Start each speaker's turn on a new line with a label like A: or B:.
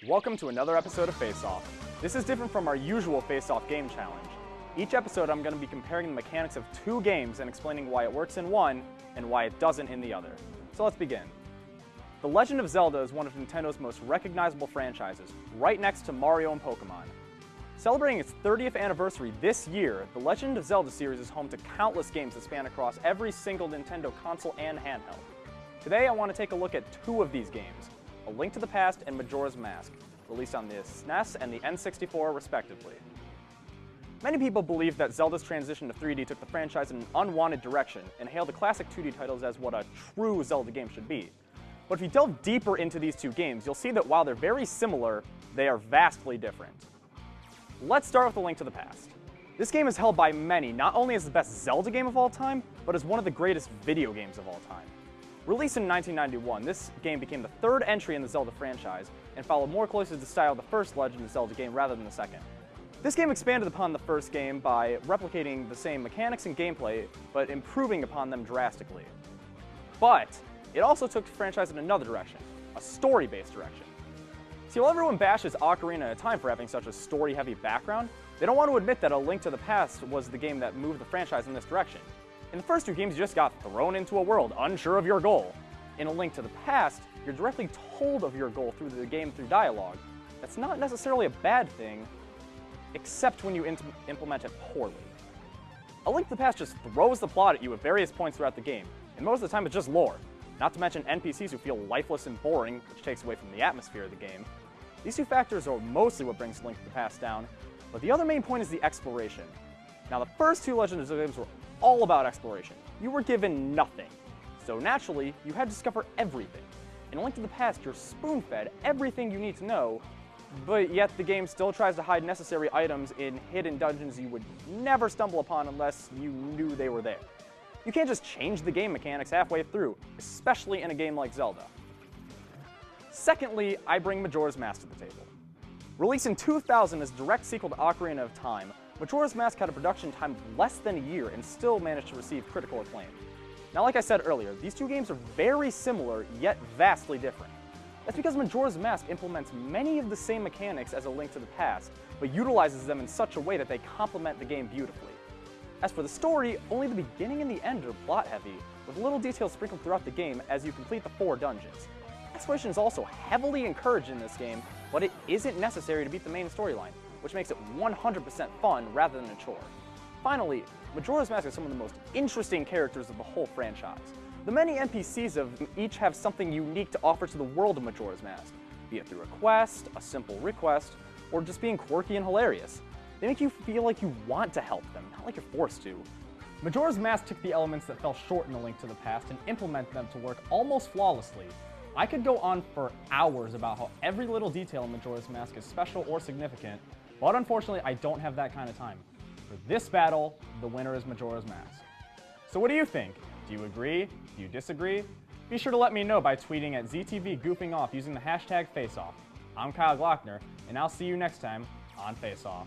A: Welcome to another episode of Faceoff. This is different from our usual Faceoff game challenge. Each episode I'm going to be comparing the mechanics of two games and explaining why it works in one and why it doesn't in the other. So let's begin. The Legend of Zelda is one of Nintendo's most recognizable franchises, right next to Mario and Pokemon. Celebrating its 30th anniversary this year, the Legend of Zelda series is home to countless games that span across every single Nintendo console and handheld. Today I want to take a look at two of these games, A Link to the Past and Majora's Mask, released on the SNES and the N64 respectively. Many people believe that Zelda's transition to 3D took the franchise in an unwanted direction and hail the classic 2D titles as what a true Zelda game should be. But if you delve deeper into these two games, you'll see that while they're very similar, they are vastly different. Let's start with A Link to the Past. This game is held by many not only as the best Zelda game of all time, but as one of the greatest video games of all time. Released in 1991, this game became the third entry in the Zelda franchise and followed more closely to the style of the first Legend of Zelda game rather than the second. This game expanded upon the first game by replicating the same mechanics and gameplay, but improving upon them drastically. But it also took the franchise in another direction, a story-based direction. See, while everyone bashes Ocarina of Time for having such a story-heavy background, they don't want to admit that A Link to the Past was the game that moved the franchise in this direction. In the first two games, you just got thrown into a world, unsure of your goal. In A Link to the Past, you're directly told of your goal through the game through dialogue. That's not necessarily a bad thing, except when you implement it poorly. A Link to the Past just throws the plot at you at various points throughout the game, and most of the time it's just lore. Not to mention NPCs who feel lifeless and boring, which takes away from the atmosphere of the game. These two factors are mostly what brings Link to the Past down, but the other main point is the exploration. Now, the first two Legend of Zelda games were all about exploration. You were given nothing, so naturally, you had to discover everything. In A Link to the Past, you're spoon-fed everything you need to know, but yet the game still tries to hide necessary items in hidden dungeons you would never stumble upon unless you knew they were there. You can't just change the game mechanics halfway through, especially in a game like Zelda. Secondly, I bring Majora's Mask to the table. Released in 2000 as a direct sequel to Ocarina of Time, Majora's Mask had a production time of less than a year and still managed to receive critical acclaim. Now, like I said earlier, these two games are very similar, yet vastly different. That's because Majora's Mask implements many of the same mechanics as A Link to the Past, but utilizes them in such a way that they complement the game beautifully. As for the story, only the beginning and the end are plot-heavy, with little details sprinkled throughout the game as you complete the 4 dungeons. Exploration is also heavily encouraged in this game, but it isn't necessary to beat the main storyline, which makes it 100% fun rather than a chore. Finally, Majora's Mask has some of the most interesting characters of the whole franchise. The many NPCs of them each have something unique to offer to the world of Majora's Mask, be it through a quest, a simple request, or just being quirky and hilarious. They make you feel like you want to help them, not like you're forced to. Majora's Mask took the elements that fell short in A Link to the Past and implemented them to work almost flawlessly. I could go on for hours about how every little detail in Majora's Mask is special or significant, but unfortunately I don't have that kind of time. For this battle, the winner is Majora's Mask. So what do you think? Do you agree? Do you disagree? Be sure to let me know by tweeting at ZTVGoofingOff using the hashtag Faceoff. I'm Kyle Glockner, and I'll see you next time on Faceoff.